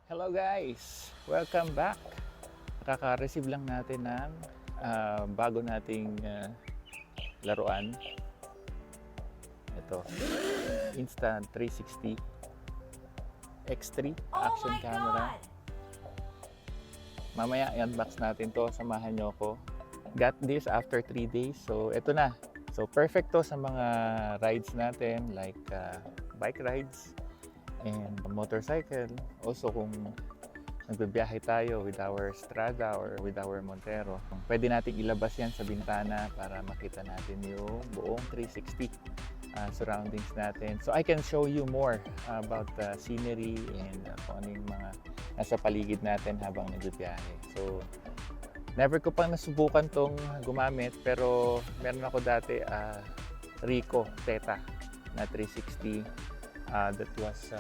Hello guys! Welcome back! Kaka-receive lang natin ng bago nating laruan. Ito, Insta360 X3 action camera. Mamaya i-unbox natin to, samahan nyo ko. Got this after 3 days, so ito na. So perfect to sa mga rides natin like bike rides and motorcycle. Also kung nagbibiyahe tayo with our Strada or with our Montero, pwede nating ilabas yan sa bintana para makita natin yung buong 360 surroundings natin. So I can show you more about the scenery and kung ano yung mga nasa paligid natin habang nagbibiyahe. So never ko pang nasubukan tong gumamit, pero meron ako dati Ricoh Theta na 360 that was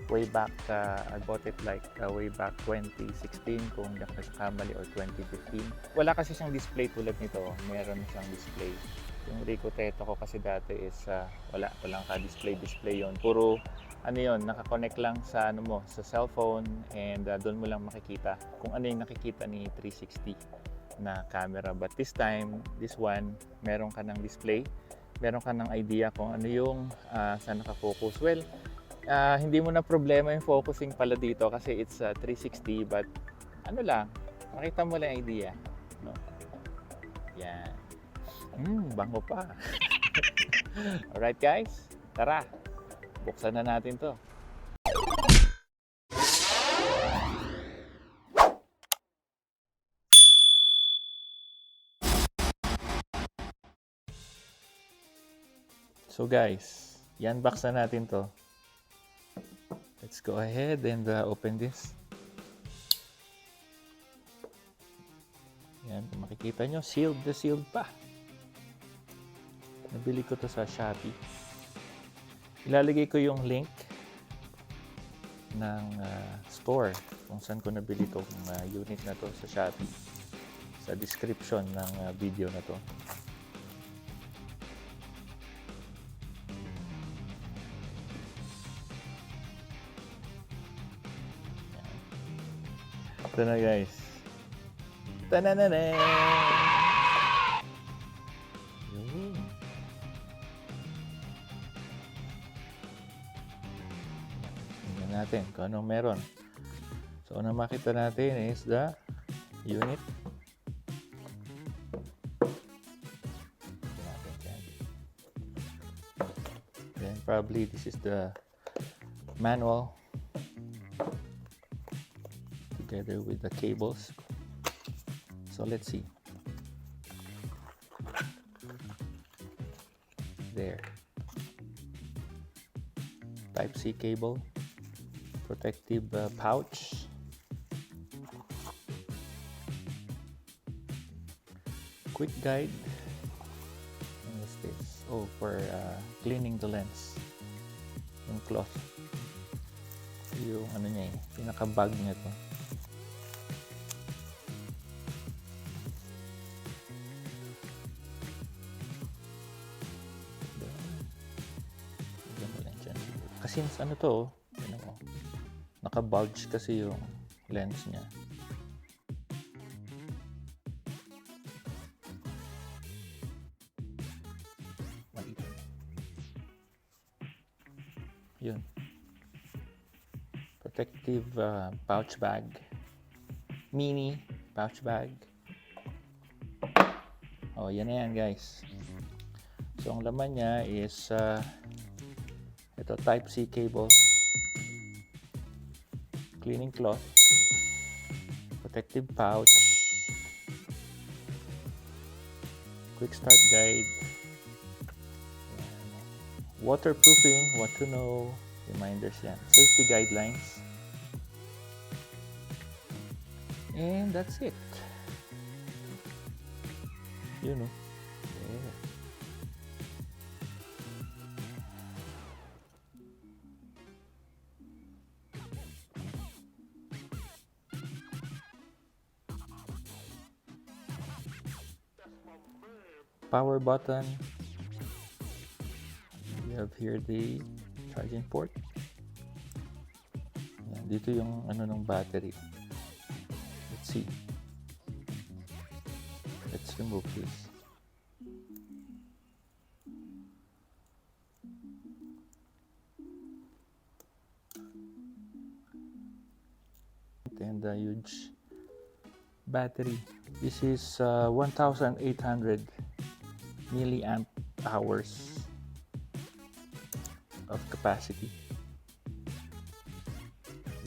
way back, I bought it like way back 2016 kung hindi ako nagkakamali, or 2015. Wala kasi siyang display tulad nito, meron siyang display. Yung Ricoh Theta ko kasi dati is walang ka-display yon. Puro ano yon, nakakonect lang sa ano mo, sa cellphone, and doon mo lang makikita kung ano yung nakikita ni 360 na camera. But this time, this one, meron ka ng display, meron ka ng idea kung ano yung saan nakafocus. Well, hindi mo na problema yung focusing pala dito kasi it's 360, but ano lang, makita mo lang yung idea, no? Yan. Bango pa. Alright guys, tara, buksan na natin to. So guys, i-unbox na natin to. Let's go ahead and open this. Yan, kung makikita nyo, sealed na sealed pa. Nabili ko to sa Shopee. Ilalagay ko yung link ng store kung saan ko nabili tong unit na to sa Shopee sa description ng video na to. Ito na guys. Tanananan! Yun. Tingnan natin kung anong meron. So, ano makita natin is the unit. Then probably this is the manual together with the cables. So let's see. There. Type-C cable, protective pouch, quick guide. What is this? Oh, for cleaning the lens. Yung cloth. Yung ano niya eh, pinaka-bag niya to. Since ano to, naka-bulge kasi yung lens niya. Yun. Protective pouch bag. Mini pouch bag. Oh, yan na yan guys. So, ang laman niya is ito, Type-C cable, cleaning cloth, protective pouch, quick start guide, waterproofing, what to know, reminders yan, safety guidelines, and that's it. You know. Yeah. Power button. We have here the charging port. Yan. Dito yung ano ng battery. Let's see. Let's remove this. And a huge battery. This is 1,800 milliamp hours of capacity.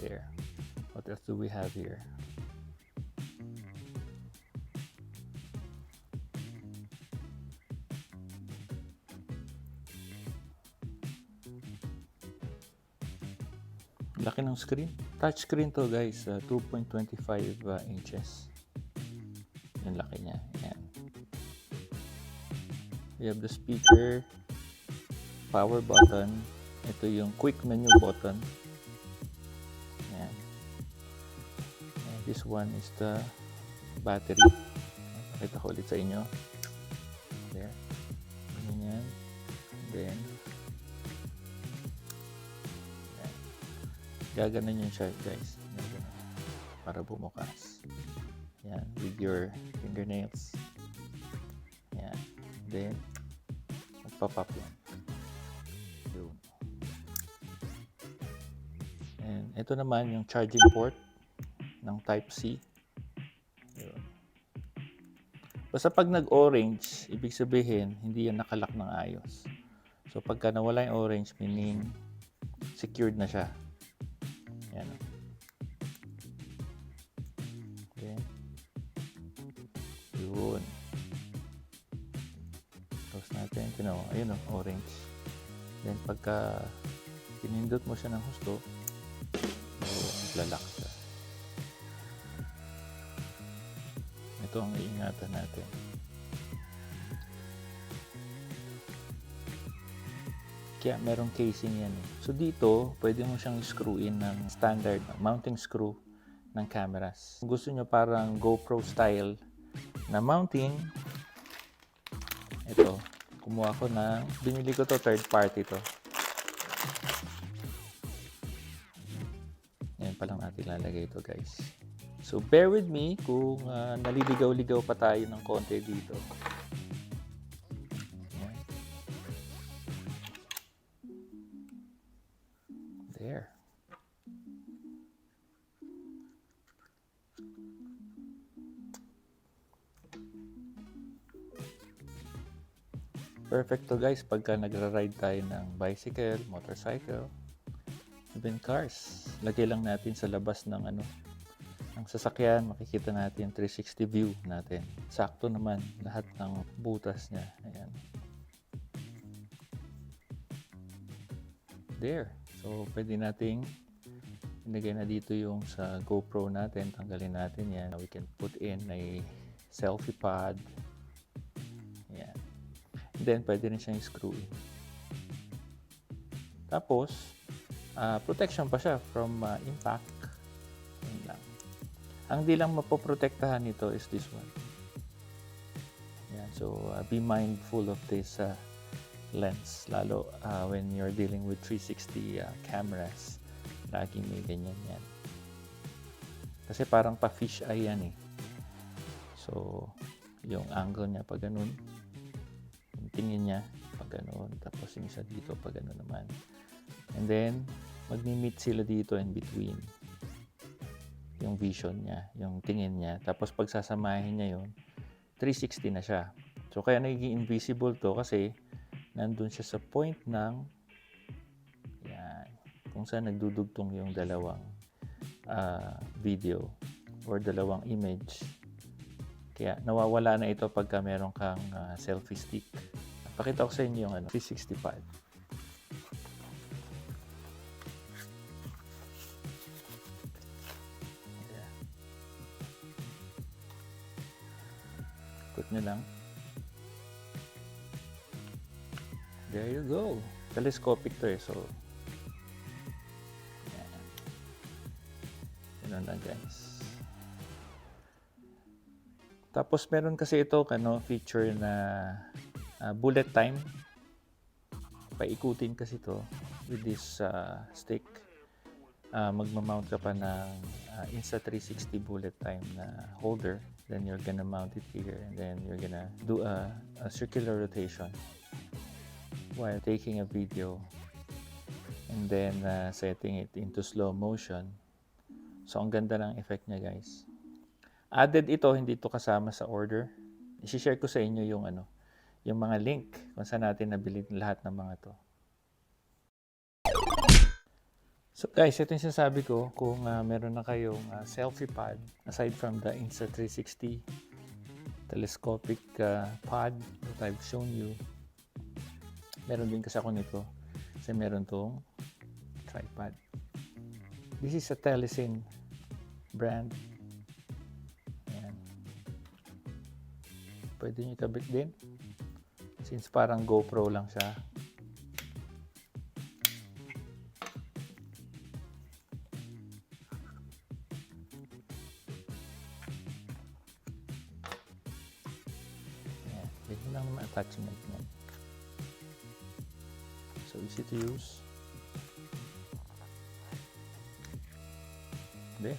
There. What else do we have here? Laki ng screen. Touch screen to guys, 2.25 inches. Yung laki niya. Yan. We have the speaker, power button. Ito yung quick menu button. Yan. And this one is the battery. Pakita ko ulit sa inyo. There. Ganyan. Then, gaganan yun siya guys. Para bumukas. Yan. With your fingernails. Yan. Then, magpa-pop yan. Yun. And ito naman yung charging port ng Type-C. Yun. Basta pag nag-orange, ibig sabihin, hindi yan nakalak ng ayos. So, pagka nawala yung orange, meaning secured na siya. Yan. Okay. Yun. Close natin. Ayun o, orange. Then, pagka pinindot mo siya ng husto, lalak siya. Ito ang iingatan natin. Kaya merong casing yan eh. So dito, pwede mo siyang screw in ng standard mounting screw ng cameras. Kung gusto nyo parang GoPro style na mounting, ito, kumuha ko ng, binili ko to third party to. Yan pa lang natin lalagay ito guys. So bear with me kung naliligaw-ligaw pa tayo ng konti dito. There. Perfect to guys pagka nagra-ride tayo ng bicycle, motorcycle, even cars. Lagay lang natin sa labas ng ng sasakyan, makikita natin 360 view natin. Sakto naman lahat ng butas niya. Ayan. There. So, pwede nating ilagay na dito yung sa GoPro natin. Tanggalin natin yan. We can put in a selfie pad. Yan. And then, pwede rin siyang screw in. Tapos, protection pa siya from impact. Yan lang. Ang di lang mapoprotektahan nito is this one. Yan. So, be mindful of this lens, lalo when you're dealing with 360 cameras. Laging may ganyan yan. Kasi parang pa-fish eye yan eh. So, yung angle niya pag ganun, yung tingin niya pag ganun, tapos yung isa dito pag ganun naman. And then, magmi-meet sila dito in between. Yung vision niya, yung tingin niya. Tapos pag sasamahin niya yun, 360 na siya. So, kaya nagiging invisible to kasi nandun siya sa point ng yan, kung saan nagdudugtong yung dalawang video or dalawang image. Kaya nawawala na ito pagka meron kang selfie stick. Pakita ko sa inyo yung 365. Ayan. Ikot nyo lang. There you go. Telescopic to eh. So, yan. Ganun lang guys. Tapos meron kasi ito feature na bullet time. Paikutin kasi to with this stick. magmamount ka pa ng Insta360 bullet time na holder, then you're gonna mount it here, and then you're gonna do a circular rotation while taking a video, and then setting it into slow motion. So ang ganda ng effect niya, guys. Added ito, hindi ito kasama sa order. I-share ko sa inyo yung yung mga link kung saan natin nabili lahat ng mga to. So guys, ito yung sinasabi ko, kung meron na kayong selfie pad, aside from the Insta360 telescopic pod that I've shown you, meron din kasi ako nito, kasi meron tong tripod. This is a Telesin brand. Ayan. Pwede nyo ikabit din, since parang GoPro lang siya. Ganyan lang naman attachment niya. So easy to use. There.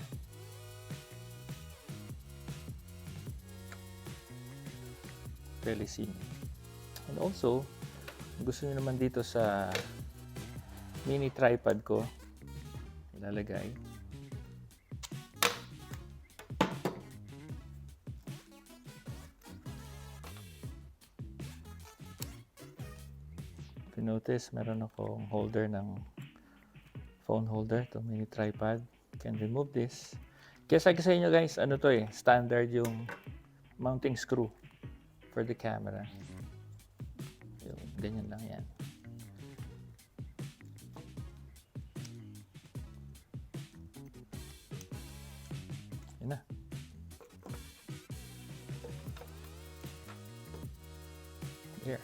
Telesin. And also, gusto niyo naman dito sa mini tripod ko, ilalagay. Notice, meron akong holder ng phone holder, to mini tripod. Can remove this. Kaya sabi sa inyo guys, ano to standard yung mounting screw for the camera. Yung, ganyan lang yan. Yun na. Here.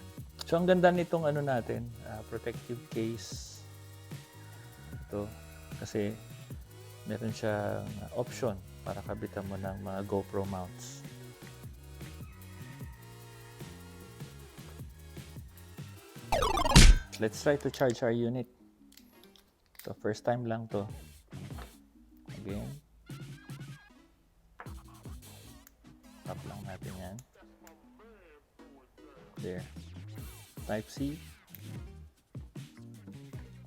So, ang ganda nitong natin, protective case. Ito, kasi meron siyang option para kabitan mo ng mga GoPro mounts. Let's try to charge our unit. So, first time lang to. Again. Tap lang natin yan. There. Type-C.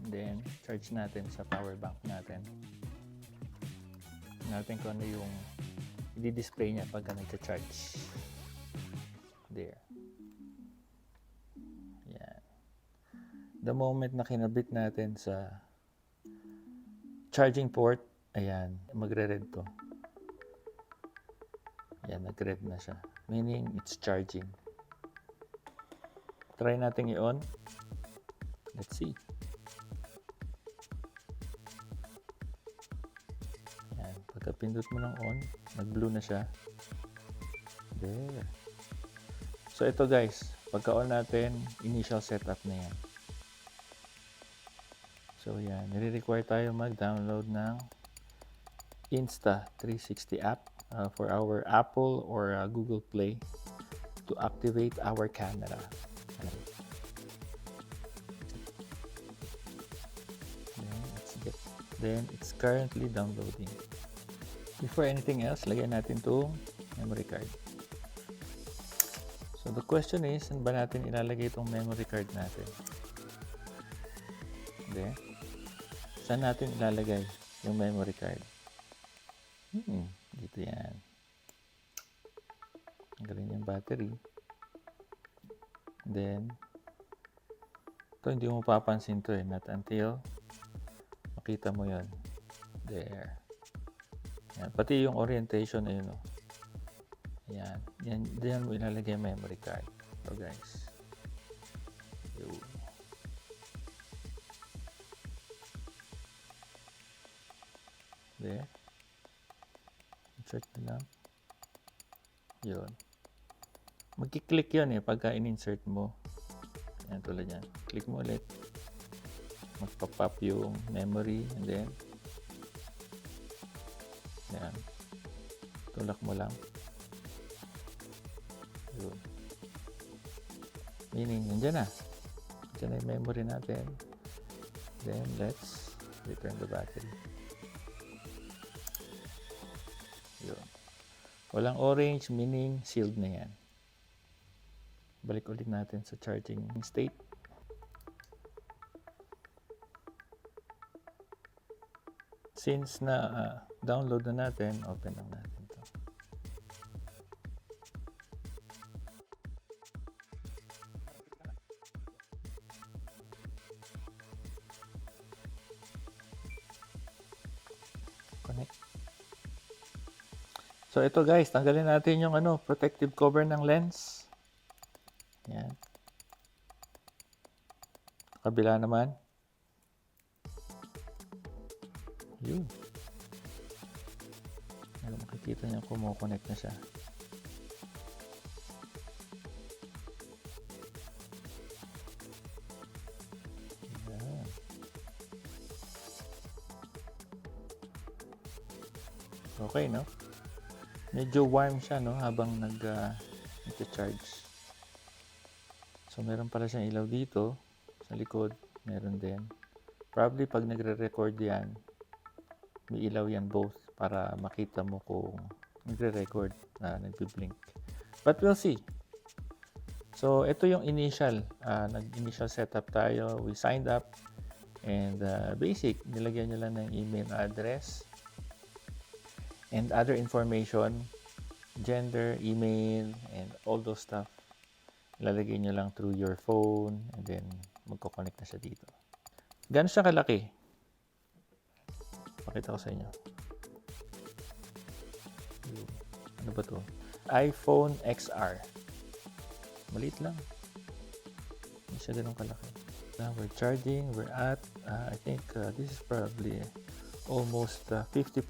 And then, charge natin sa power bank natin. Natin kung ano yung i-display niya pagka nagka-charge. There. Yan. The moment na kinabit natin sa charging port, ayan, magre-red to. Yan, nag-red na siya. Meaning, it's charging. Try natin i-on. Let's see. Yan. Pagka pindot mo ng on, nag-blue na siya. There. So, ito guys. Pagka on natin, initial setup na yan. So, yan. Nire-require tayo mag-download ng Insta360 app for our Apple or Google Play to activate our camera. Then, it's currently downloading. Before anything else, lagyan natin itong memory card. So, the question is, saan ba natin ilalagay itong memory card natin? There. Saan natin ilalagay yung memory card? Dito yan. Tanggalin yung battery. Then, ito hindi mo mapapansin to not until makita mo yon. There. Yan. Pati yung orientation ayun Yan. Yan. Diyan mo ilalagay yung memory card. Ito guys. Yun. There. Insert mo lang. Yun. Magkiklik yun pagka in-insert mo. Yan tulad yan. Click mo ulit. Magpa-pop yung memory and then yan. Tulak mo lang. Yun. Meaning, nandiyan na. Nandiyan na yung memory natin. Then, let's return the battery. Walang orange, meaning sealed na yan. Balik ulit natin sa charging state. Since na download na natin, open lang natin to. Connect. So ito guys, tanggalin natin yung protective cover ng lens. Yan. Kabila naman. Yun. Makikita niyo kumo-connect na siya. Yan. Okay, no? Medyo warm siya, no? Habang nag-charge. So, meron pala siyang ilaw dito. Sa likod, meron din. Probably, pag nagre-record yan, may ilaw yan both para makita mo kung nagre-record na nagbi-blink. But we'll see. So, ito yung initial. Nag-initial setup tayo. We signed up. And basic, nilagyan nyo lang ng email address and other information, gender, email, and all those stuff. Ilalagay nyo lang through your phone and then magko-connect na siya dito. Gano'n siya kalaki? Pakita ko sa inyo. Ano ba to? iPhone XR. Maliit lang. Hindi siya ganun kalaki. Now we're charging. We're at, I think this is probably almost 50%.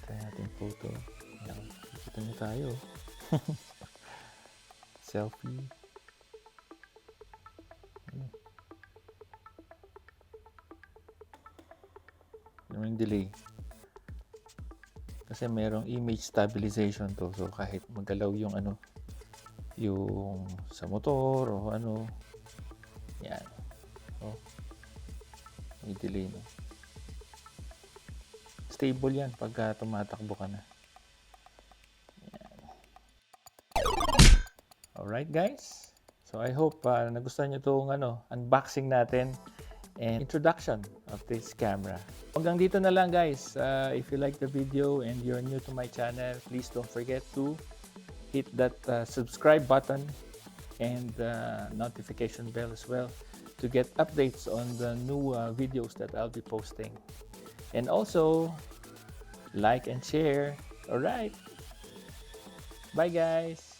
Try natin photo. Ayan. Kita niyo tayo. Selfie. Yung delay kasi merong image stabilization to, so kahit magalaw yung yung sa motor o yan, may delay, no? Stable yan pagka tumatakbo ka na. Yan. Alright guys, so I hope nagustuhan nyo itong unboxing natin and introduction of this camera. Hanggang dito na lang guys. If you like the video and you're new to my channel, please don't forget to hit that subscribe button and notification bell as well to get updates on the new videos that I'll be posting. And also, like and share. Alright. Bye guys.